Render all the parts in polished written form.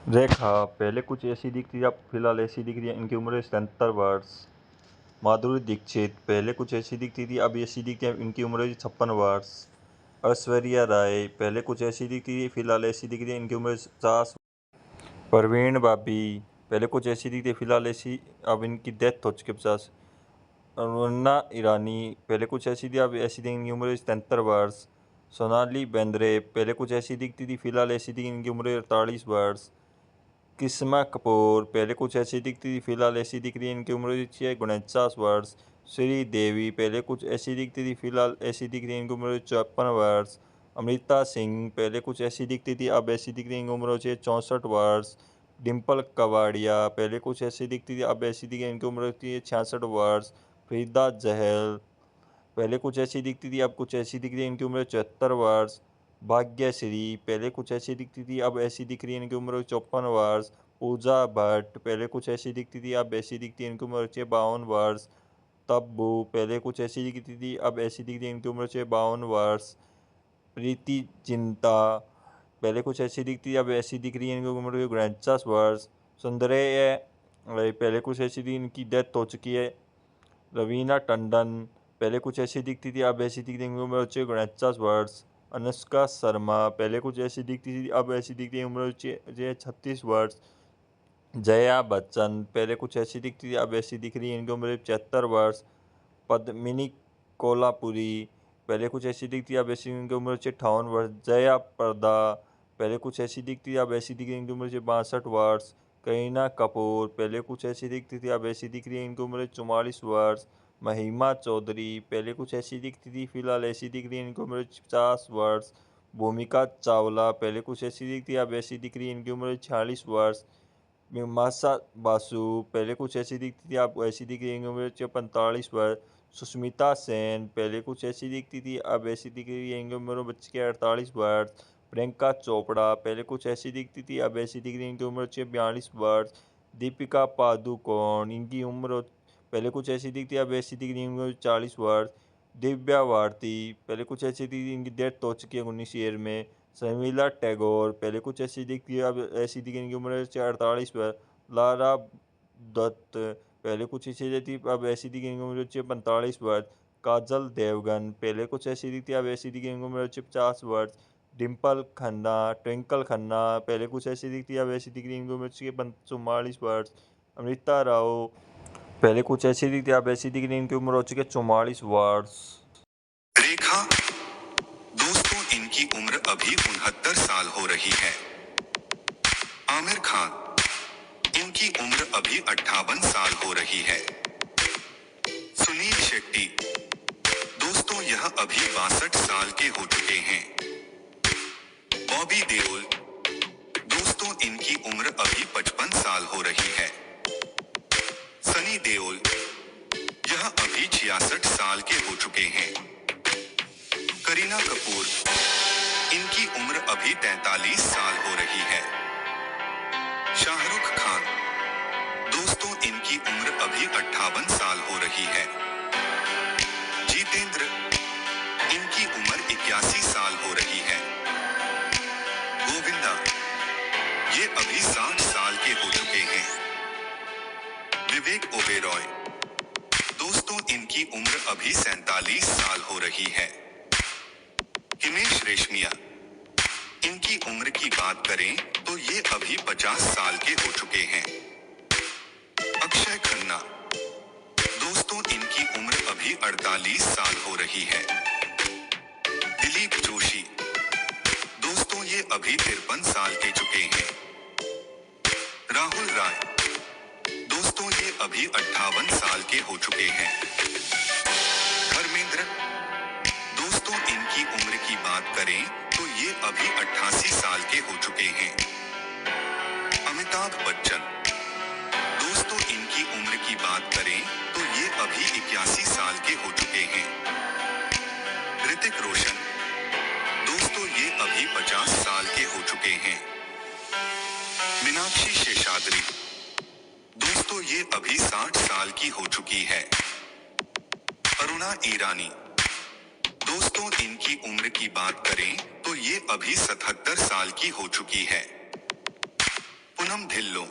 रेखा पहले कुछ ऐसी दिखती थी, अब फिलहाल ऐसी दिख रही है। इनकी उम्र 77 वर्ष। माधुरी दीक्षित पहले कुछ ऐसी दिखती थी, अब ऐसी दिखती है। इनकी उम्र 56 वर्ष। ऐश्वर्या राय पहले कुछ ऐसी दिखती थी, फिलहाल ऐसी दिख रही है। इनकी उम्र 50। परवीन बाबी पहले कुछ ऐसी दिखती थी, फिलहाल ऐसी, अब इनकी डेथ हो चुकी है 50। अरुणा ईरानी पहले कुछ ऐसी थी, अब ऐसी थी। इनकी उम्र 73 वर्ष। सोनाली बेंद्रे पहले कुछ ऐसी दिखती थी, फिलहाल ऐसी थी। इनकी उम्र 48 वर्ष। किस्मा कपूर पहले कुछ ऐसी दिखती थी, फिलहाल ऐसी दिख रही है। इनकी उम्र 49 वर्ष। श्री देवी पहले कुछ ऐसी दिखती थी, फिलहाल ऐसी दिख रही है। इनकी उम्र 54 वर्ष। अमृता सिंह पहले कुछ ऐसी दिखती थी, अब ऐसी दिख रही है। इनकी उम्र 64 वर्ष। डिम्पल कवाड़िया पहले कुछ ऐसी दिखती थी, अब ऐसी दिख रही है। इनकी उम्र 66 वर्ष। फरीदा जहल पहले कुछ ऐसी दिखती थी, अब कुछ ऐसी दिख रही है। इनकी उम्र 74 वर्ष। भाग्यश्री पहले कुछ ऐसी दिखती थी, अब ऐसी दिख रही है। इनकी उम्र 54 वर्ष। पूजा भट्ट पहले कुछ ऐसी दिखती थी, अब ऐसी दिखती है। इनकी उम्र 52 वर्ष। तब्बू पहले कुछ ऐसी दिखती थी, अब ऐसी दिखती है। इनकी उम्र 52 वर्ष। प्रीति जिंटा पहले कुछ ऐसी दिखती थी, अब ऐसी दिख रही है। इनकी उम्र 49 वर्ष। सुंदरय पहले कुछ ऐसी थी, इनकी डेथ हो चुकी है। रवीना टंडन पहले कुछ ऐसी दिखती थी, अब ऐसी दिखती है। इनकी उम्र 49 वर्ष। अनुष्का शर्मा पहले कुछ ऐसी दिखती थी, अब ऐसी दिखती है। उम्र 36 वर्ष। जया बच्चन पहले कुछ ऐसी दिखती थी, अब ऐसी दिख रही है। इनकी उम्र 75 वर्ष। पद्मिनी कोल्हापुरी पहले कुछ ऐसी दिखती है, अब ऐसी, इनकी उम्र 58 वर्ष। जया प्रदा पहले कुछ ऐसी दिखती थी, अब ऐसी दिख रही है। इनकी उम्र 62 वर्ष। करीना कपूर पहले कुछ ऐसी दिखती थी, अब ऐसी दिख रही है। इनकी उम्र 44 वर्ष। महिमा चौधरी पहले कुछ ऐसी दिखती थी, फिलहाल ऐसी दिख रही है। इनकी उम्र 50 वर्ष। भूमिका चावला पहले कुछ ऐसी दिखती है, अब ऐसी दिख रही है। इनकी उम्र 46 वर्ष। मीमांसा बासु पहले कुछ ऐसी दिखती थी, अब ऐसी दिख रही है। इनकी उम्र 45 वर्ष। सुष्मिता सेन पहले कुछ ऐसी दिखती थी, अब ऐसी दिख रही है। इनकी उम्र बच्चे के 48 वर्ष। प्रियंका चोपड़ा पहले कुछ ऐसी दिखती थी, अब ऐसी दिख रही है। इनकी उम्र 42 वर्ष। दीपिका पादुकोण इनकी उम्र पहले कुछ ऐसी दिखती है, अब ऐसी दिख रही है। इनकी उम्र 40 वर्ष। दिव्या भारती पहले कुछ ऐसी थी, इनकी डेथ हो चुकी है 19 ईयर में। शर्मिला टैगोर पहले कुछ ऐसी दिखती है, अब ऐसी दिख, इनकी उम्र 48 वर्ष। लारा दत्त पहले कुछ ऐसी थी, अब ऐसी दिख, इनकी उम्र 45 वर्ष। काजल देवगन पहले कुछ ऐसी दिखती है, अब ऐसी दिख, इनकी उम्र 50 वर्ष। डिम्पल खन्ना ट्विंकल खन्ना पहले कुछ ऐसी दिखती है, अब ऐसी दिख रही है। इनकी उम्र 44 वर्ष। अमृता राव पहले कुछ ऐसी दिखती है, अब ऐसी दिख रही है। इनकी उम्र हो चुकी है 44 वर्ष। रेखा दोस्तों इनकी उम्र अभी 69 साल हो रही है। आमिर खान इनकी उम्र अभी 58 साल हो रही है। सुनील शेट्टी दोस्तों यह अभी 62 साल के हो चुके हैं। बॉबी देओल दोस्तों इनकी उम्र अभी 55 साल हो रही है। सनी देओल यह अभी 66 साल के हो चुके हैं। करीना कपूर इनकी उम्र अभी 43 साल हो रही है। शाहरुख खान दोस्तों इनकी उम्र अभी 58 साल हो रही है। जितेंद्र इनकी उम्र 81 साल हो रही है। गोविंदा ये अभी 60 साल के हो चुके हैं। विवेक ओबेरॉय दोस्तों इनकी उम्र अभी 47 साल हो रही है। हिमेश रेशमिया इनकी उम्र की बात करें तो ये अभी 50 साल के हो चुके हैं। अक्षय खन्ना दोस्तों इनकी उम्र अभी 48 साल हो रही है। दिलीप जोशी दोस्तों ये अभी 53 साल के चुके हैं। राहुल राय दोस्तों ये अभी 58 साल के हो चुके हैं। धर्मेंद्र दोस्तों इनकी उम्र की बात करें तो ये अभी 88 साल के हो चुके हैं। अमिताभ बच्चन दोस्तों इनकी उम्र की बात करें तो ये अभी 81 साल के हो चुके हैं। ऋतिक रोशन दोस्तों ये अभी 50 साल के हो चुके हैं। मीनाक्षी शेषाद्री दोस्तों ये अभी 60 साल की हो चुकी है। अरुणा ईरानी दोस्तों इनकी उम्र की बात करें तो ये अभी 77 साल की हो चुकी है। पूनम ढिल्लों,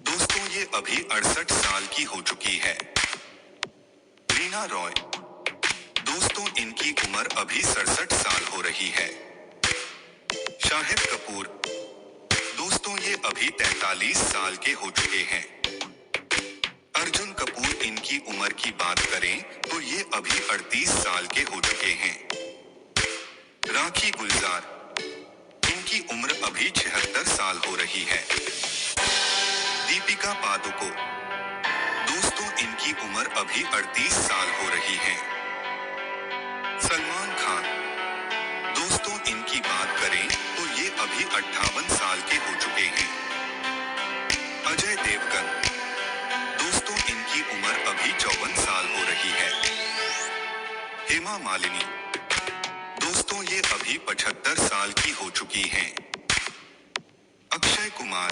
दोस्तों ये अभी 68 साल की हो चुकी है। रीना रॉय, दोस्तों इनकी उम्र अभी 67 साल हो रही है। शाहिद कपूर, दोस्तों ये अभी 43 साल के हो चुके हैं। अर्जुन कपूर, इनकी उम्र की बात करें तो ये अभी 38 साल के हो चुके हैं। राखी गुलजार, इनकी उम्र अभी 76 साल हो रही है। दीपिका पादुकोण, दोस्तों इनकी उम्र अभी 38 साल हो रही है। सलमान खान, दोस्तों इनकी बात करें तो ये अभी 58 साल के हो चुके हैं। अजय देवगन, दोस्तों इनकी उम्र अभी 54 साल हो रही है। हेमा मालिनी, दोस्तों ये अभी 75 साल की हो चुकी हैं। अक्षय कुमार,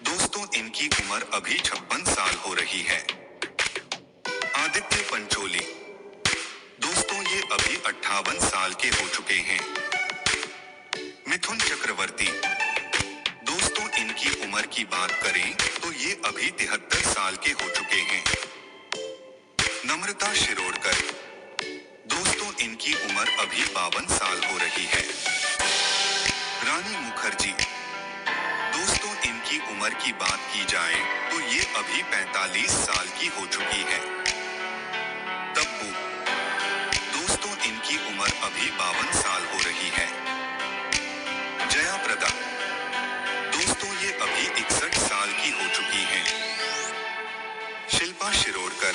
दोस्तों इनकी उम्र अभी 56 साल हो रही है। आदित्य पंचोली, दोस्तों ये अभी 58 साल के हो चुके हैं। मिथुन चक्रवर्ती, दोस्तों इनकी उम्र की बात करें तो ये अभी 73 साल के हो चुके हैं। नम्रता शिरोडकर, दोस्तों इनकी उम्र अभी 52 साल हो रही है। रानी मुखर्जी, दोस्तों इनकी उम्र की बात की जाए तो ये अभी 45 साल की हो चुकी है। तब्बू, दोस्तों इनकी उम्र अभी 52 साल हो रही है। जया प्रदा, दोस्तों ये अभी 61 साल की हो चुकी हैं। शिल्पा शिरोडकर,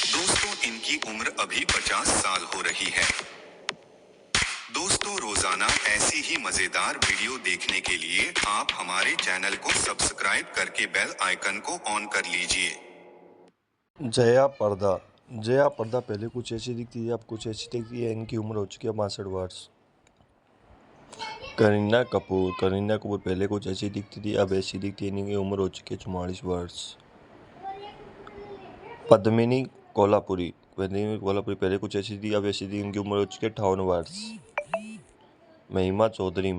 दोस्तों इनकी उम्र अभी 50 साल हो रही है। दोस्तों रोजाना ऐसी ही मजेदार वीडियो देखने के लिए आप हमारे चैनल को सब्सक्राइब करके बेल आइकन को ऑन कर लीजिए। जया पर्दा पहले कुछ ऐसी दिखती है, अब कुछ ऐसी दिखती है। इनकी उम्र हो चुकी है 62 वर्ष। करीना कपूर पहले कुछ ऐसी दिखती थी, अब ऐसी दिखती है। इनकी उम्र हो चुकी है 44 वर्ष। पद्मिनी कोल्हापुरी पहले कुछ ऐसी थी, अब ऐसी थी। इनकी उम्र हो चुकी है 58 वर्ष। महिमा चौधरी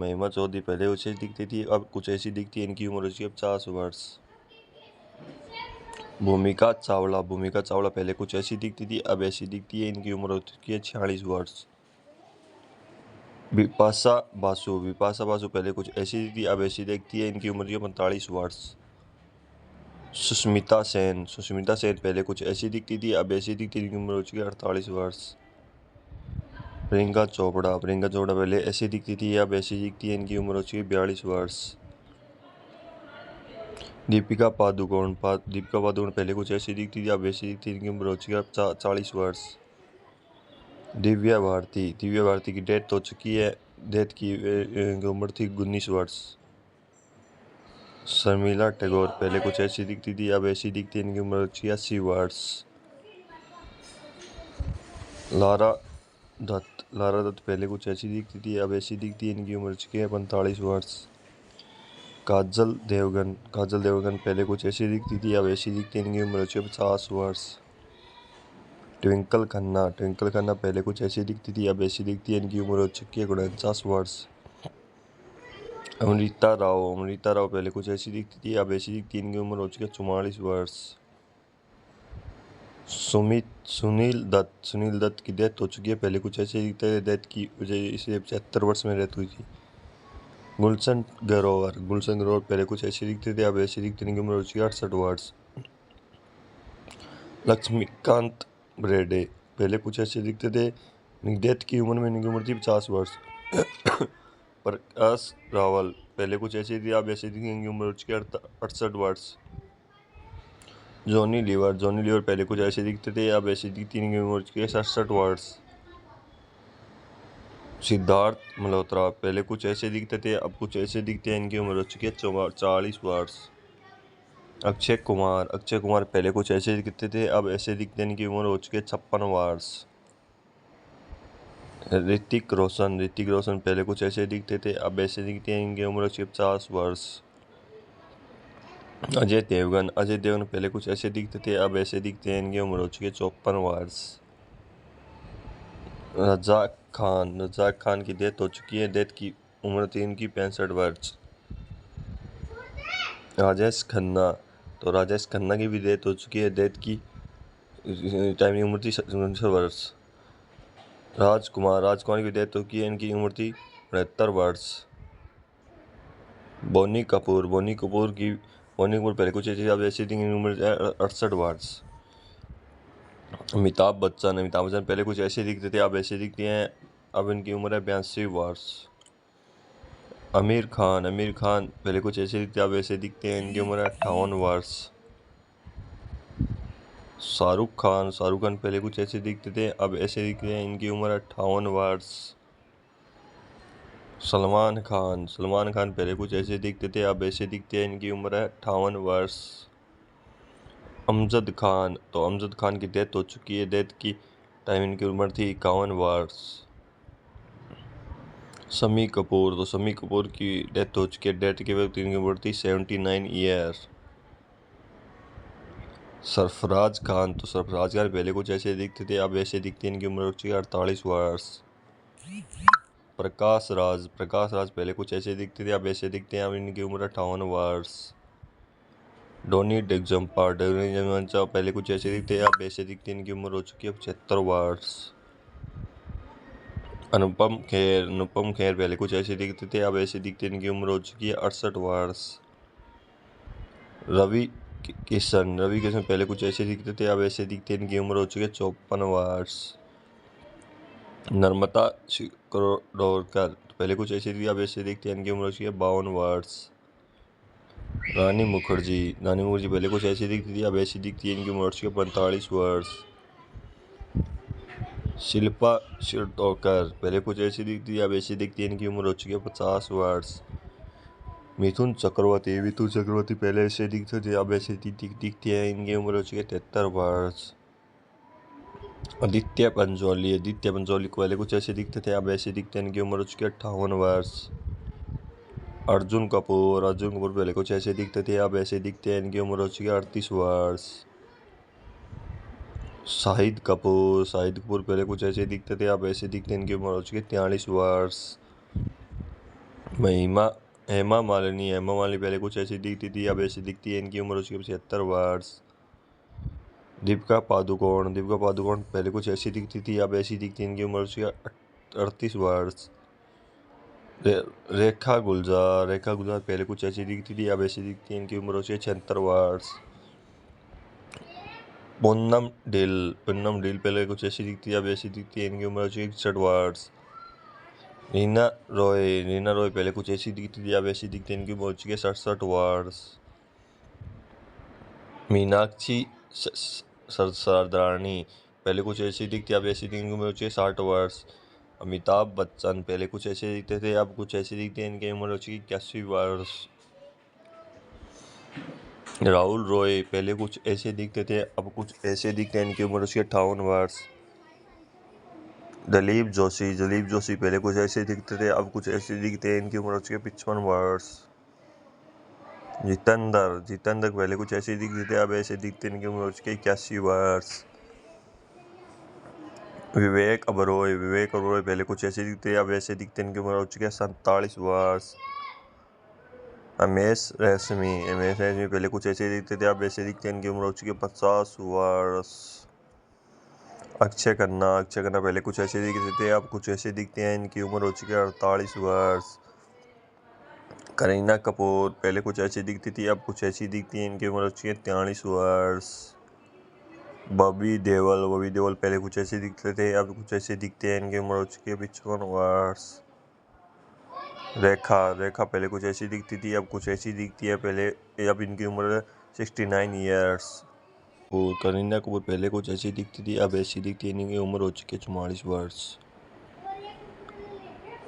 पहले कुछ ऐसी दिखती थी, अब कुछ ऐसी दिखती है। इनकी उम्र हो चुकी है 50 वर्ष। भूमिका चावला पहले कुछ ऐसी दिखती थी, अब ऐसी दिखती है। इनकी उम्र हो चुकी है 46 वर्ष। विपाशा बासु पहले कुछ ऐसी थी, अब ऐसी दिखती है। इनकी उम्र है 45 वर्ष। सुष्मिता सेन पहले कुछ ऐसी दिखती थी, अब ऐसी दिखती है। इनकी उम्र हो चुकी है 48 वर्ष। प्रियंका चोपड़ा पहले ऐसी दिखती थी, अब ऐसी दिखती है। इनकी उम्र हो चुकी है 42 वर्ष। दीपिका पादुकोण पहले कुछ ऐसी दिखती थी, अब ऐसी दिखती है। इनकी उम्र हो चुकी है 40 वर्ष। दिव्या भारती की डेथ हो चुकी है। डेथ की उम्र थी 19 वर्ष। शर्मिला टैगोर पहले कुछ ऐसी दिखती थी, अब ऐसी दिखती है। इनकी उम्र हो चुकी है 80 वर्ष। लारा दत्त पहले कुछ ऐसी दिखती थी, अब ऐसी दिखती है। इनकी उम्र हो चुकी है 45 वर्ष। काजल देवगन पहले कुछ ऐसी दिखती थी, अब ऐसी दिखती है। इनकी उम्र हो चुकी है 50 वर्ष। ट्विंकल खन्ना पहले कुछ ऐसी दिखती थी, अब ऐसी दिखती है। इनकी उम्र हो चुकी है 49 वर्ष। अमृता राव पहले कुछ ऐसी दिखती थी, अब ऐसी दिखती है। इनकी उम्र हो चुकी है 44 वर्ष। सुनील दत्त की डेथ हो चुकी है, पहले कुछ ऐसे दिखते थे। डेथ की वजह इसे 75 वर्ष में डेथ हुई थी। गुलशन ग्रोवर पहले कुछ ऐसे दिखते थे, अब ऐसे दिखते। इनकी उम्र हो चुकी है 68 वर्ष। लक्ष्मीकांत बेर्डे पहले कुछ ऐसे दिखते थे, डेथ की उम्र में इनकी उम्र थी 50 वर्ष। प्रकाश रावल पहले कुछ ऐसी थी, अब ऐसी थी। इनकी उम्र हो चुकी है 68 वर्ष। जॉनी लीवर पहले कुछ ऐसे दिखते थे, अब ऐसी दिखती। इनकी उम्र हो चुकी है 67 वर्ष। सिद्धार्थ मल्होत्रा पहले कुछ ऐसे दिखते थे, अब कुछ ऐसे दिखते हैं। इनकी उम्र हो चुकी है 40 वर्ष। अक्षय कुमार पहले कुछ ऐसे दिखते थे, अब ऐसे दिखते हैं। इनकी उम्र हो चुकी है 56 वर्ष। ऋतिक रोशन पहले कुछ ऐसे दिखते थे, अब ऐसे दिखते हैं। इनकी उम्र हो चुकी है 50 वर्ष। अजय देवगन पहले कुछ ऐसे दिखते थे, अब ऐसे दिखते हैं। इनकी उम्र हो चुकी है 54 वर्ष। रजाक खान की डेथ हो चुकी है। डेथ की उम्र थी इनकी 65 वर्ष। राजेश खन्ना, तो राजेश खन्ना की भी डेथ हो चुकी है। डेथ की टाइम की उम्र थी 69 वर्ष। राजकुमार की भी डेथ हो चुकी है, इनकी उम्र थी 69 वर्ष। बोनी कपूर पहले कुछ ऐसी अब ऐसी थी, इनकी उम्र 68 वर्ष। अमिताभ बच्चन पहले कुछ ऐसे दिखते थे, अब ऐसे दिखते हैं, अब इनकी उम्र है 82 वर्ष। आमिर खान पहले कुछ ऐसे दिखते, अब ऐसे दिखते हैं, इनकी उम्र है 58 वर्ष। शाहरुख खान पहले कुछ ऐसे दिखते थे, अब ऐसे दिखते हैं, इनकी उम्र है 58 वर्ष। सलमान खान पहले कुछ ऐसे दिखते थे, अब ऐसे दिखते हैं, इनकी उम्र है 58 वर्ष। अमजद खान की डेथ हो चुकी है। डेथ की टाइम इनकी उम्र थी 51 वर्ष। शम्मी कपूर की डेथ हो चुकी है। डेथ के वक्त इनकी उम्र थी 79 ईयर। सरफराज खान पहले कुछ ऐसे दिखते थे, अब ऐसे दिखते हैं, इनकी उम्र हो चुकी है 48 वर्ष। प्रकाश राज पहले कुछ ऐसे दिखते थे, अब ऐसे दिखते हैं, अब इनकी उम्र 58 वर्ष। डोनी डेगजम्पा पहले कुछ ऐसे दिखते, अब ऐसे दिखते, इनकी उम्र हो चुकी है 75 वर्ष। अनुपम खेर पहले कुछ ऐसे दिखते थे, अब ऐसे दिखते, इनकी उम्र हो चुकी है 68 वर्ष। रवि किशन पहले कुछ ऐसे दिखते थे, अब ऐसे दिखते, इनकी उम्र हो चुकी है 54 वर्ष। नर्मदा शिरोडकर पहले कुछ ऐसे दिखते, अब ऐसे दिखते, इनकी उम्र हो चुकी है 52 वर्ष। रानी मुखर्जी पहले कुछ ऐसी दिखती थी, अब ऐसी दिखती है, इनकी उम्र हो चुकी है 45 वर्ष। शिल्पा शिरोडकर पहले कुछ ऐसी दिखती थी, अब ऐसी दिखती है, इनकी उम्र हो चुकी है 50 वर्ष। मिथुन चक्रवर्ती पहले ऐसे दिखते थे, अब ऐसे दिखती है, इनकी उम्र हो चुकी है 73 वर्ष। आदित्य पंचोली को पहले कुछ ऐसे दिखते थे, अब ऐसे दिखते हैं, इनकी उम्र हो चुकी है 58 वर्ष। अर्जुन कपूर पहले कुछ ऐसे दिखते थे, अब ऐसे दिखते हैं, इनकी उम्र हो चुकी है 38 वर्ष। शाहिद कपूर पहले कुछ ऐसे दिखते थे, अब ऐसे दिखते हैं, इनकी उम्र हो चुकी है 43 वर्ष। हेमा मालिनी पहले कुछ ऐसी दिखती थी, अब ऐसी दिखती है, इनकी उम्र हो चुकी है 76 वर्ष। दीपिका पादुकोण पहले कुछ ऐसी दिखती थी, अब ऐसी दिखती है, इनकी उम्र हो चुकी है 38 वर्ष। रेखा गुलजार पहले कुछ ऐसी दिखती थी, अब ऐसी दिखती है, इनकी उम्र हो चुकी है 76 वर्ष। पूनम डील पहले कुछ ऐसी दिखती है, अब ऐसी दिखती है, इनकी उम्र हो चुकी है 61 वर्ष। रीना रॉय पहले कुछ ऐसी दिखती थी, अब ऐसी दिखती है, इनकी उम्र हो चुकी है 67 वर्ष। मीनाक्षी सरदारनी पहले कुछ ऐसी दिखती, अब ऐसी दिखती, इनकी उम्र हो चुकी है 60 वर्ष। अमिताभ बच्चन पहले कुछ ऐसे दिखते थे, अब कुछ ऐसे दिखते हैं, इनकी उम्र हो चुकी है 81 वर्ष। राहुल रॉय पहले कुछ ऐसे दिखते थे, अब कुछ ऐसे दिखते हैं, इनकी उम्र हो चुकी है 58 वर्ष। दलीप जोशी पहले कुछ ऐसे दिखते थे, अब कुछ ऐसे दिखते हैं, इनकी उम्र हो चुकी है 55 वर्ष। जितेंद्र पहले कुछ ऐसे दिखते थे, अब ऐसे दिखते, इनकी उम्र हो चुकी है 81 वर्ष। विवेक ओबरॉय पहले कुछ ऐसे दिखते, अब ऐसे दिखते, इनकी उम्र हो चुकी है 47 वर्ष। रमेश रेशमी पहले कुछ ऐसे दिखते थे, अब ऐसे दिखते, इनकी उम्र हो चुकी है 50 वर्ष। अक्षय खन्ना पहले कुछ ऐसे दिखते थे, अब कुछ ऐसे दिखते हैं, इनकी उम्र हो चुकी है 48 वर्ष। करीना कपूर पहले कुछ ऐसी दिखती थी, अब कुछ ऐसी दिखती है, इनकी उम्र हो चुकी है 43 वर्ष। बॉबी देओल पहले कुछ ऐसे दिखते थे, अब कुछ ऐसे दिखते हैं, इनकी उम्र हो चुकी है 55 वर्ष। रेखा पहले कुछ ऐसी दिखती थी, अब कुछ ऐसी दिखती है, अब इनकी उम्र 69 ईयर्स। करीना कपूर पहले कुछ ऐसी दिखती थी, अब ऐसी दिखती है, इनकी उम्र हो चुकी है 44 वर्ष।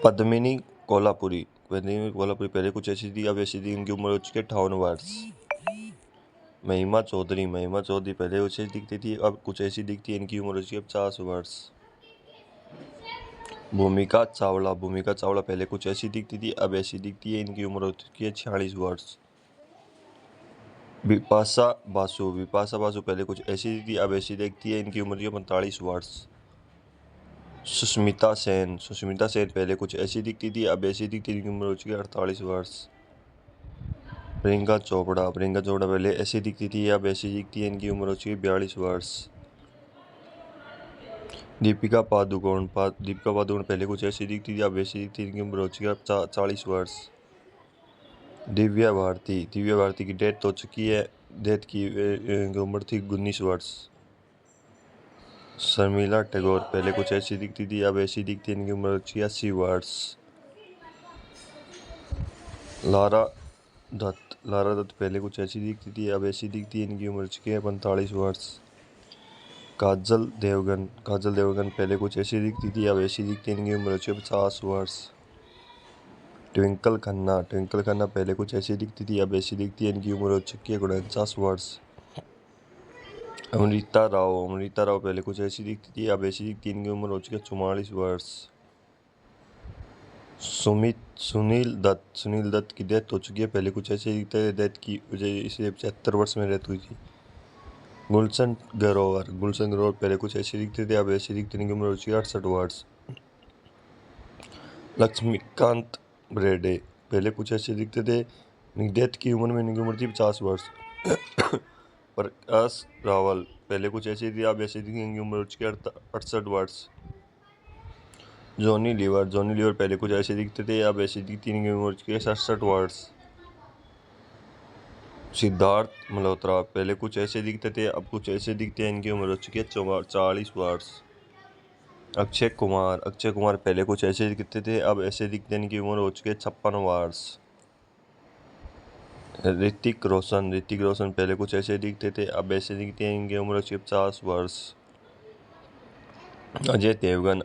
पद्मिनी कोल्हापुरी पहले कुछ ऐसी थी, अब ऐसी थी, इनकी उम्र हो चुकी है 58 वर्ष। महिमा चौधरी पहले कुछ ऐसी दिखती थी, अब कुछ ऐसी दिखती है, इनकी उम्र हो चुकी है 50 वर्ष। भूमिका चावला पहले कुछ ऐसी दिखती थी, अब ऐसी दिखती है, इनकी उम्र हो चुकी है 46 वर्ष। विपाशा बासु पहले कुछ ऐसी थी, अब ऐसी दिखती है, इनकी उम्र है 45 वर्ष। सुष्मिता सेन पहले कुछ ऐसी दिखती थी, अब ऐसी दिखती है, इनकी उम्र हो चुकी है 48 वर्ष। प्रियंका चोपड़ा पहले ऐसी दिखती थी अब ऐसी दिखती है, इनकी उम्र हो चुकी है 42 वर्ष। दीपिका पादुकोण पहले कुछ ऐसी दिखती थी अब ऐसी दिखती है, इनकी उम्र हो चुकी है 40 वर्ष। दिव्या भारती की डेथ हो चुकी है, डेथ की इनकी उम्र थी 19 वर्ष। शर्मिला टैगोर पहले कुछ ऐसी दिखती थी अब ऐसी दिखती है, इनकी उम्र हो चुकी है 80 वर्ष। लारा दत्त पहले कुछ ऐसी दिखती थी अब ऐसी दिखती है, इनकी उम्र हो चुकी है 45 वर्ष। काजल देवगन पहले कुछ ऐसी दिखती थी अब ऐसी दिखती है, इनकी उम्र हो चुकी है 50 वर्ष। ट्विंकल खन्ना पहले कुछ ऐसी दिखती थी अब ऐसी दिखती है, इनकी उम्र हो चुकी है 49 वर्ष। अमृता राव पहले कुछ ऐसी दिखती थी अब ऐसी दिखती है, इनकी उम्र हो चुकी है 44 वर्ष। सुनील दत्त की डेथ हो चुकी है, पहले कुछ ऐसे दिखते थे, डेथ की वजह इसे 75 वर्ष में डेथ हुई थी। गुलशन ग्रोवर पहले कुछ ऐसे दिखते थे अब ऐसे दिखते, इनकी उम्र हो चुकी है 68 वर्ष। लक्ष्मीकांत ब्रेडे पहले कुछ ऐसे दिखते थे, डेथ की उम्र में इनकी उम्र थी 50 वर्ष। प्रकाश रावल पहले कुछ ऐसी थी अब ऐसी दिखती, इनकी उम्र हो चुकी है 68 वर्ष। जॉनी लीवर पहले कुछ ऐसे दिखते थे अब ऐसी दिखती, इनकी उम्र हो चुकी है 67 वर्ष। सिद्धार्थ मल्होत्रा पहले कुछ ऐसे दिखते थे अब कुछ ऐसे दिखते हैं, इनकी उम्र हो चुकी है 40 वर्ष। अक्षय कुमार पहले कुछ ऐसे दिखते थे अब ऐसे दिखते हैं, इनकी उम्र हो चुकी है 56 वर्ष। ऋतिक रोशन पहले कुछ ऐसे दिखते थे अब ऐसे दिखते हैं, इनकी उम्र हो चुकी है 50 वर्ष। अजय देवगन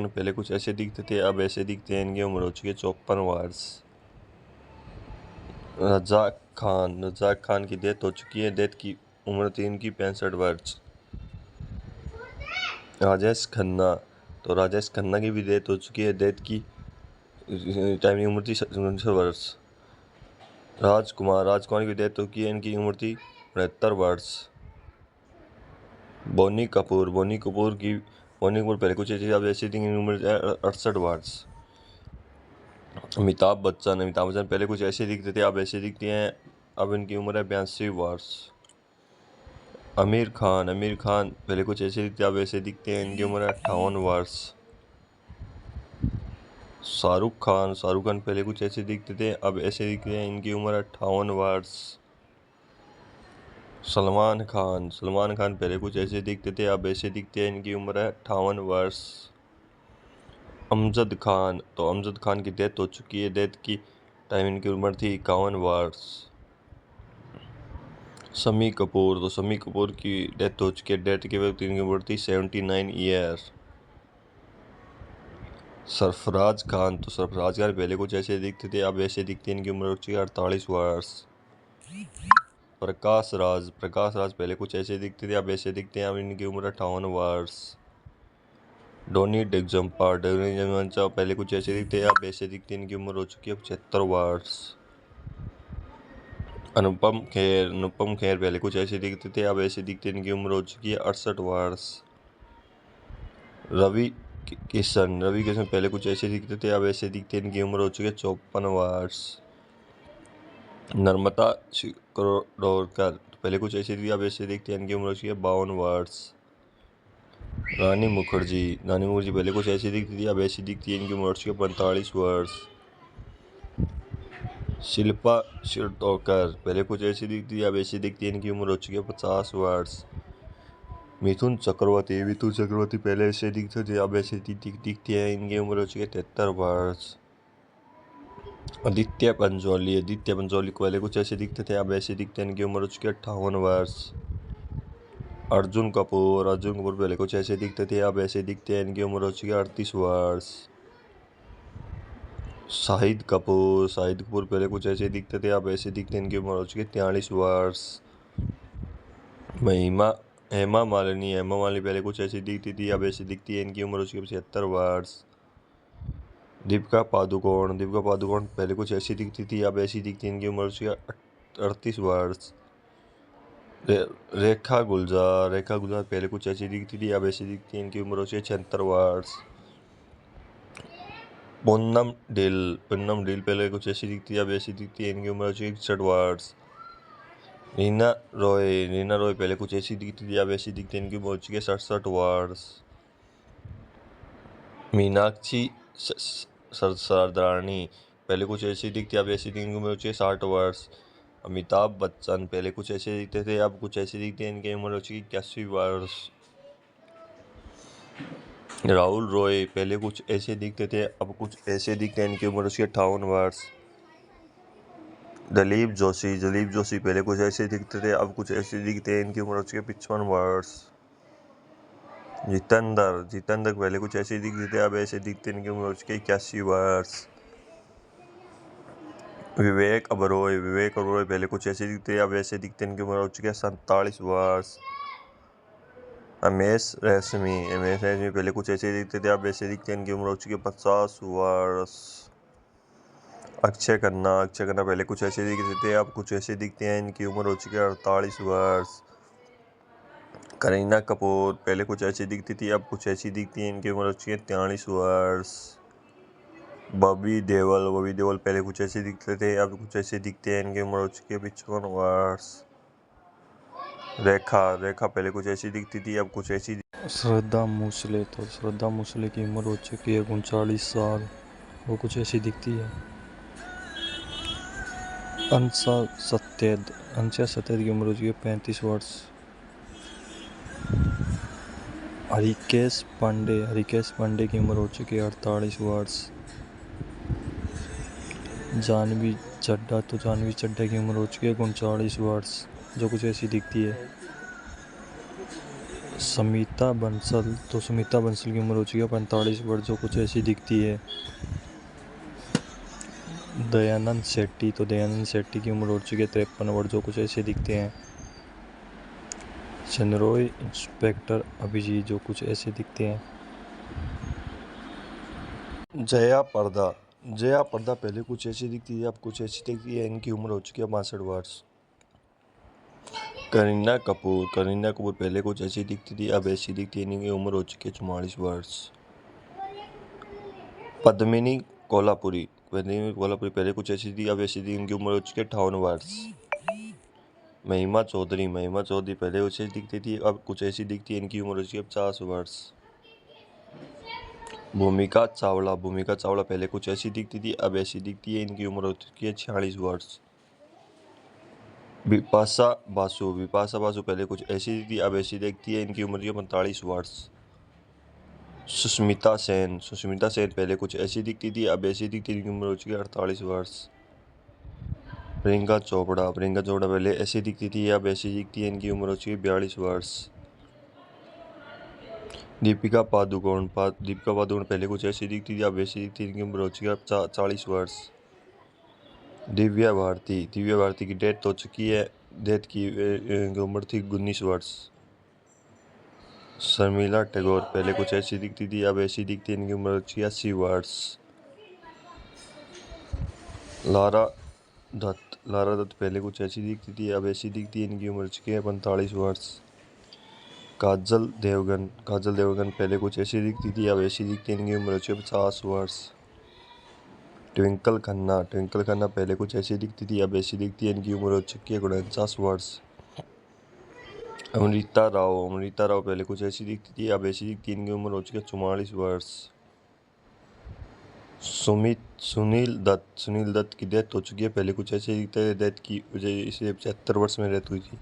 पहले कुछ ऐसे दिखते थे अब ऐसे दिखते हैं, इनकी उम्र हो चुकी है 54 वर्ष। रजाक खान की डेथ हो चुकी है, डेथ की उम्र थी इनकी 65 वर्ष। राजेश खन्ना की भी डेथ हो चुकी है, डेथ की टाइम की उम्र थी 69 वर्ष। राजकुमार की डेथ हो चुकी है, इनकी उम्र थी 69 वर्ष। बोनी कपूर पहले कुछ ऐसी अब ऐसी थी, इनकी उम्र 68 वर्ष। अमिताभ बच्चन पहले कुछ ऐसे दिखते थे अब ऐसे दिखते हैं, अब इनकी उम्र है 82 वर्ष। आमिर खान पहले कुछ ऐसे दिखते अब ऐसे दिखते हैं, इनकी उम्र है 58 वर्ष। शाहरुख खान पहले कुछ ऐसे दिखते थे अब ऐसे दिखते हैं, इनकी उम्र है 58 वर्ष। सलमान खान पहले कुछ ऐसे दिखते थे अब ऐसे दिखते हैं, इनकी उम्र है 58 वर्ष। अमजद खान की डेथ हो चुकी है, डेथ की टाइम इनकी उम्र थी 51 वर्ष। शम्मी कपूर की डेथ हो चुकी है, डेथ के वक्त इनकी उम्र थी 79 ईयर। सरफराज खान पहले कुछ ऐसे दिखते थे अब ऐसे दिखते हैं, इनकी उम्र हो चुकी है 48 वर्ष। प्रकाश राज पहले कुछ ऐसे दिखते थे अब ऐसे दिखते हैं, अब इनकी उम्र 58 वर्ष। डोनी डेगजम्पा पहले कुछ ऐसे दिखते अब ऐसे दिखते हैं, इनकी उम्र हो चुकी है 75 वर्ष। अनुपम खेर पहले कुछ ऐसे दिखते थे अब ऐसे दिखते हैं, इनकी उम्र हो चुकी है 68 वर्ष। रवि किशन पहले कुछ ऐसे दिखते थे अब ऐसे दिखते हैं, इनकी उम्र हो चुकी है 54 वर्ष। नर्मदा शिरोडकर पहले कुछ ऐसे थी अब ऐसे दिखते हैं, इनकी उम्र हो चुकी है 52 वर्ष। रानी मुखर्जी पहले कुछ ऐसी दिखती थी अब ऐसी दिखती है, इनकी उम्र हो चुकी है 45 वर्ष। शिल्पा शिरोडकर पहले कुछ ऐसी दिखती थी अब ऐसी दिखती है, इनकी उम्र हो चुकी है 50 वर्ष। मिथुन चक्रवर्ती पहले ऐसे दिखते थे अब ऐसे दिखती है, इनकी उम्र हो चुकी है 73 वर्ष। आदित्य पंचोली को पहले कुछ ऐसे दिखते थे अब ऐसे दिखते हैं, इनकी उम्र हो चुकी है 58 वर्ष। अर्जुन कपूर पहले कुछ ऐसे दिखते थे अब ऐसे दिखते हैं, इनकी उम्र हो चुकी है 38 वर्ष। शाहिद कपूर पहले कुछ ऐसे दिखते थे अब ऐसे दिखते हैं, इनकी उम्र हो चुकी है 43 वर्ष। हेमा मालिनी पहले कुछ ऐसी दिखती थी अब ऐसी दिखती है, इनकी उम्र हो चुकी है 76 वर्ष। दीपिका पादुकोण पहले कुछ ऐसी दिखती थी अब ऐसी दिखती है, इनकी उम्र हो चुकी है 38 वर्ष। रेखा गुलजार पहले कुछ ऐसी दिखती थी अब ऐसी दिखती है, इनकी उम्र हो चुकी है 76 वर्ष। पूनम डील पहले कुछ ऐसी दिखती है अब ऐसी दिखती है, इनकी उम्र हो चुकी है 61 वर्ष। रीना रॉय पहले कुछ ऐसी दिखती थी अब ऐसी दिखती है, इनकी उम्र हो चुकी है 67 वर्ष। मीनाक्षी सरदारनी पहले कुछ ऐसी दिखती अब ऐसी दिखती, इनकी उम्र हो चुकी है 60 वर्ष। अमिताभ बच्चन पहले कुछ ऐसे दिखते थे अब कुछ ऐसे दिखते हैं, इनकी उम्र हो चुकी है 81 वर्ष। राहुल रॉय पहले कुछ ऐसे दिखते थे अब कुछ ऐसे दिखते हैं, इनकी उम्र हो चुकी है 58 वर्ष। दलीप जोशी पहले कुछ ऐसे दिखते थे अब कुछ ऐसे दिखते हैं, इनकी उम्र हो चुकी है 55 वर्ष। जितेंद्र पहले कुछ ऐसे दिखते थे अब ऐसे दिखते हैं, इनकी उम्र हो चुकी है 81 वर्ष। विवेक ओबरॉय पहले कुछ ऐसे दिखते थे अब ऐसे दिखते हैं, इनकी उम्र हो चुकी है 47 वर्ष। रमेश रेशमी पहले कुछ ऐसे दिखते थे अब ऐसे दिखते हैं, इनकी उम्र हो चुकी है 50 वर्ष। अक्षय खन्ना पहले कुछ ऐसे दिखते थे अब कुछ ऐसे दिखते हैं, इनकी उम्र हो चुकी है 48 वर्ष। करीना कपूर पहले कुछ ऐसी दिखती थी अब कुछ ऐसी दिखती है, इनकी उम्र हो चुकी है 43 वर्ष। बॉबी देओल पहले कुछ ऐसे दिखते थे अब कुछ ऐसे दिखते हैं, इनकी उम्र हो चुकी है 55 वर्ष। रेखा पहले कुछ ऐसी दिखती थी अब कुछ ऐसी। श्रद्धा मूसले की उम्र हो चुकी है 39 साल, वो कुछ ऐसी दिखती है। अंशा सत्तेद की उम्र हो चुकी है 35 वर्ष। हरिकेश पांडे की उम्र हो चुकी है 48 वर्ष। जानवी चड्ढा की उम्र हो चुकी है 39 वर्ष, जो कुछ ऐसी दिखती है। सुमिता बंसल की उम्र हो चुकी है 45 वर्ष, जो कुछ ऐसी दिखती है। दयानंद शेट्टी की उम्र हो चुकी है 53 वर्ष, जो कुछ ऐसे दिखते हैं। चंद्रोय इंस्पेक्टर अभिजीत, जो कुछ ऐसे दिखते हैं। जया पर्दा पहले कुछ ऐसी दिखती है अब कुछ ऐसी दिखती है, इनकी उम्र हो चुकी है 62 वर्ष। करीना कपूर पहले कुछ ऐसी दिखती थी अब ऐसी दिखती है, इनकी उम्र हो चुकी है 44 वर्ष। पद्मिनी कोल्हापुरी पहले कुछ ऐसी थी अब ऐसी थी, इनकी उम्र हो चुकी है 58 वर्ष। महिमा चौधरी पहले कुछ ऐसी दिखती थी अब कुछ ऐसी दिखती है, इनकी उम्र हो चुकी है 50 वर्ष। भूमिका चावला पहले कुछ ऐसी दिखती थी अब ऐसी दिखती है, इनकी उम्र हो चुकी है 46 वर्ष। विपाशा बासु पहले कुछ ऐसी थी अब ऐसी दिखती है, इनकी उम्र है 45 वर्ष। सुष्मिता सेन पहले कुछ ऐसी दिखती थी अब ऐसी दिखती है, इनकी उम्र हो चुकी है 48 वर्ष। प्रियंका चोपड़ा पहले ऐसी दिखती थी अब ऐसी दिखती है, इनकी उम्र हो चुकी है 42 वर्ष। दीपिका पादुकोण पहले कुछ ऐसी दिखती थी अब ऐसी दिखती है, इनकी उम्र हो चुकी है 40 वर्ष। दिव्या भारती की डेथ हो चुकी है, इनकी उम्र थी 19 वर्ष। शर्मिला टैगोर पहले कुछ ऐसी दिखती थी अब ऐसी दिखती है, इनकी उम्र हो चुकी है 80 वर्ष। लारा दत्त पहले कुछ ऐसी दिखती थी अब ऐसी दिखती है, इनकी उम्र हो चुकी है 45 वर्ष। काजल देवगन पहले कुछ ऐसी दिखती थी अब ऐसी दिखती है, इनकी उम्र हो चुकी है 50 वर्ष। ट्विंकल खन्ना पहले कुछ ऐसी दिखती थी अब ऐसी दिखती है, इनकी उम्र हो चुकी है 49 वर्ष। अमृता राव पहले कुछ ऐसी दिखती थी अब ऐसी दिखती है, इनकी उम्र हो चुकी है 44 वर्ष। सुनील दत्त की डेथ हो चुकी है, पहले कुछ ऐसे दिखते थे, डेथ की वजह इसे 75 वर्ष में डेथ हुई थी।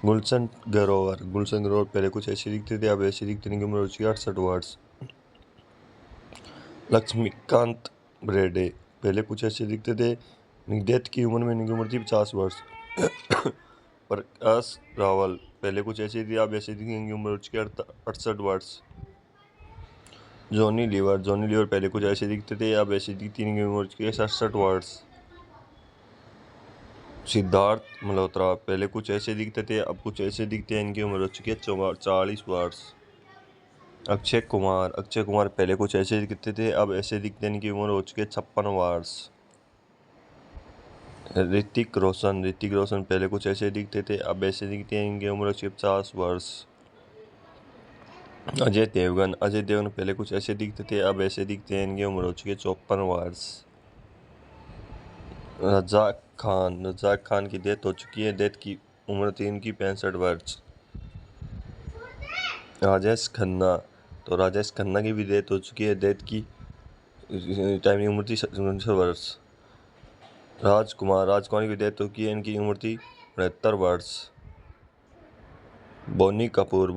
गुलशन ग्रोवर पहले कुछ ऐसे दिखते थे अब ऐसे दिखते हैं, इनकी उम्र हो चुकी है 68 वर्ष। लक्ष्मीकांत बेर्डे पहले कुछ ऐसे दिखते थे, डेथ की उम्र में इनकी उम्र थी 50 वर्ष। प्रकाश रावल पहले कुछ ऐसी थी अब ऐसी दिखती, इनकी उम्र हो चुकी है 68 वर्ष। जॉनी लीवर पहले कुछ ऐसे दिखते थे अब ऐसी दिखती, इनकी उम्र हो चुकी है 67 वर्ष। सिद्धार्थ मल्होत्रा पहले कुछ ऐसे दिखते थे अब कुछ ऐसे दिखते हैं, इनकी उम्र हो चुकी है 40 वर्ष। अक्षय कुमार पहले कुछ ऐसे दिखते थे अब ऐसे दिखते हैं, इनकी उम्र हो चुकी है 56 वर्ष। ऋतिक रोशन पहले कुछ ऐसे दिखते थे अब ऐसे दिखते हैं, इनकी उम्र हो चुकी है 50 वर्ष। अजय देवगन पहले कुछ ऐसे दिखते थे, अब ऐसे दिखते हैं। इनकी उम्र हो चुकी है 54 वर्ष। रजाक खान की डेथ हो चुकी है। डेथ की उम्र थी इनकी 65 वर्ष। राजेश खन्ना की भी डेथ हो चुकी है। डेथ की टाइम की उम्र थी 69 वर्ष। राजकुमार की भी डेथ हो चुकी है। इनकी उम्र थी 69 वर्ष। बोनी कपूर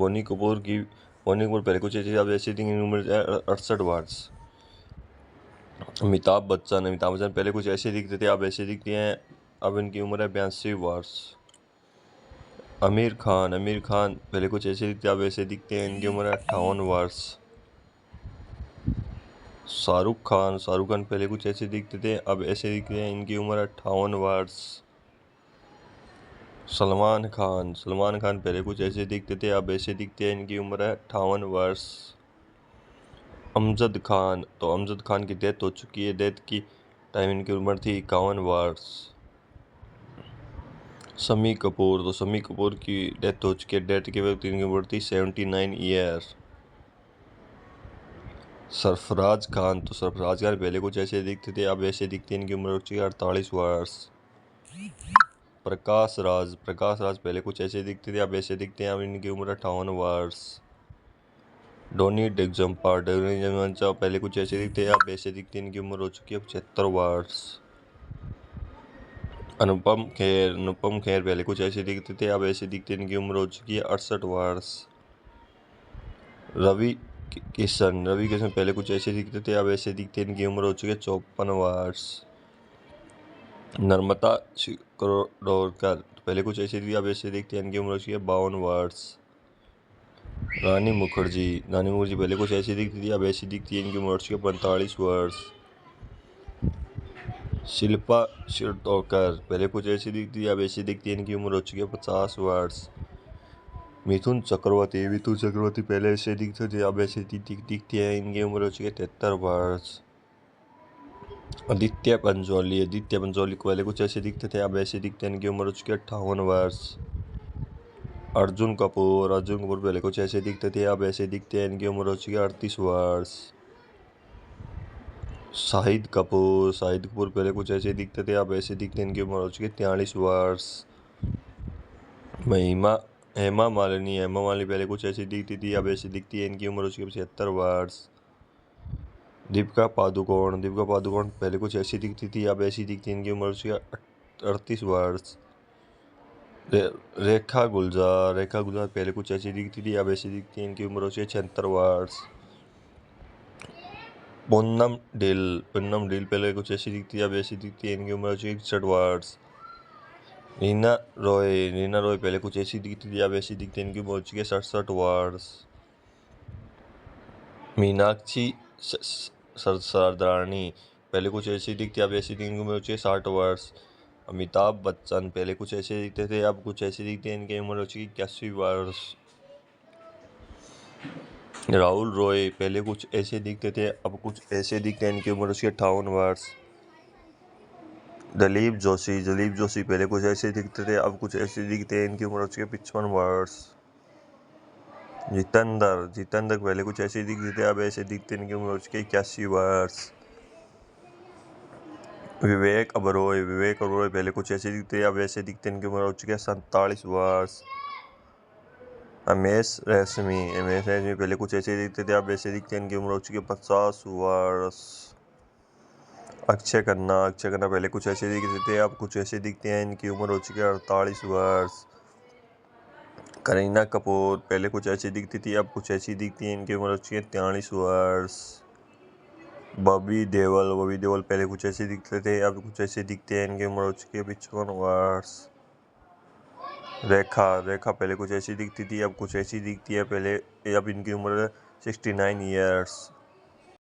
पहले कुछ ऐसी, अब ऐसी थी, इनकी उम्र 68 वर्ष। अमिताभ बच्चन पहले कुछ ऐसे दिखते थे, अब ऐसे दिखते हैं। अब इनकी उम्र है 82 वर्ष। आमिर खान पहले कुछ ऐसे दिखते, अब ऐसे दिखते हैं। इनकी उम्र है 58 वर्ष। शाहरुख खान पहले कुछ ऐसे दिखते थे, अब ऐसे दिखते हैं। इनकी उम्र है 58 वर्ष। सलमान खान पहले कुछ ऐसे दिखते थे, अब ऐसे दिखते हैं। इनकी उम्र है 58 वर्ष। अमजद खान की डेथ हो चुकी है। डेथ की टाइम इनकी उम्र थी 51 वर्ष। शम्मी कपूर की डेथ हो चुकी है। डेथ के वक्त इनकी उम्र थी 79 ईयर। सरफराज खान पहले कुछ ऐसे दिखते थे, अब ऐसे दिखते हैं। इनकी उम्र हो चुकी है 48 वर्ष। प्रकाश राज पहले कुछ ऐसे दिखते थे, अब ऐसे दिखते हैं। अब इनकी उम्र 58 वर्ष। डोनी डेगजम्पा पहले कुछ ऐसे दिखते, अब ऐसे दिखते हैं। इनकी उम्र हो चुकी है 75 वर्ष। अनुपम खेर पहले कुछ ऐसे दिखते थे, अब ऐसे दिखते हैं। इनकी उम्र हो चुकी है 68 वर्ष। रवि किशन पहले कुछ ऐसे दिखते थे, अब ऐसे दिखते हैं। इनकी उम्र हो चुकी है 54 वर्ष। नर्मदा शिरोडकर पहले कुछ ऐसे दिखते, अब ऐसे दिखते हैं। इनकी उम्र हो चुकी है 52 वर्ष। रानी मुखर्जी पहले कुछ ऐसी दिखती थी, अब ऐसी दिखती है। इनकी उम्र हो चुकी है 45 वर्ष। शिल्पा शिरोडकर पहले कुछ ऐसी दिखती थी, अब ऐसी दिखती है। इनकी उम्र हो चुकी है 50 वर्ष। मिथुन चक्रवर्ती पहले ऐसे दिखते थे, अब ऐसे दिखती है। इनकी उम्र हो चुकी है 73 वर्ष। आदित्य पंचोली को पहले कुछ ऐसे दिखते थे, अब ऐसे दिखते हैं। इनकी उम्र हो चुकी है 58 वर्ष। अर्जुन कपूर पहले कुछ ऐसे दिखते थे, अब ऐसे दिखते हैं। इनकी उम्र हो चुकी है 38 वर्ष। शाहिद कपूर पहले कुछ ऐसे दिखते थे, अब ऐसे दिखते हैं। इनकी उम्र हो चुकी है 43 वर्ष। हेमा मालिनी पहले कुछ ऐसी दिखती थी, अब ऐसी दिखती है। इनकी उम्र हो चुकी है 76 वर्ष। दीपिका पादुकोण पहले कुछ ऐसी दिखती थी, अब ऐसी दिखती है। इनकी उम्र हो चुकी है 38 वर्ष। रेखा गुलजार पहले कुछ ऐसी दिखती थी, अब ऐसी दिखती है। इनकी उम्र हो चुकी है 76 वर्ष। पूनम डील पहले कुछ ऐसी दिखती है, अब ऐसी दिखती है। इनकी उम्र हो चुकी है 61 वर्ष। रीना रॉय पहले कुछ ऐसी दिखती थी, अब ऐसी दिखती है। इनकी उम्र हो चुकी है 67 वर्ष। मीनाक्षी सरदारनी पहले कुछ ऐसी दिखती, अब ऐसी दिखती। इनकी उम्र हो चुकी है 60 वर्ष। अमिताभ बच्चन पहले कुछ ऐसे दिखते थे, अब कुछ ऐसे दिखते हैं। इनकी उम्र हो चुकी है 81 वर्ष। राहुल रॉय पहले कुछ ऐसे दिखते थे, अब कुछ ऐसे दिखते हैं। इनकी उम्र हो चुकी है 58 वर्ष। दलीप जोशी पहले कुछ ऐसे दिखते थे, अब कुछ ऐसे दिखते हैं। इनकी उम्र हो चुकी है 55 वर्ष। जितेंद्र पहले कुछ ऐसे दिखते थे, अब ऐसे दिखते हैं। इनकी उम्र हो चुकी है 81 वर्ष। विवेक ओबरॉय पहले कुछ ऐसे दिखते थे, अब ऐसे दिखते हैं। इनकी उम्र हो चुकी है 47 वर्ष। रमेश रेशमी पहले कुछ ऐसे दिखते थे, अब ऐसे दिखते हैं। इनकी उम्र हो चुकी है 50 वर्ष। अक्षय खन्ना पहले कुछ ऐसे दिखते थे, अब कुछ ऐसे दिखते हैं। इनकी उम्र हो चुकी है 48 वर्ष। करीना कपूर पहले कुछ ऐसी दिखती थी, अब कुछ ऐसी दिखती है। इनकी उम्र हो चुकी है 43 वर्ष। बॉबी देओल पहले कुछ ऐसे दिखते थे, अब कुछ ऐसे दिखते हैं। इनकी उम्र हो चुकी है 55 वर्ष। रेखा पहले कुछ ऐसी दिखती थी, अब कुछ ऐसी दिखती है। अब इनकी उम्र 69 ईयर्स।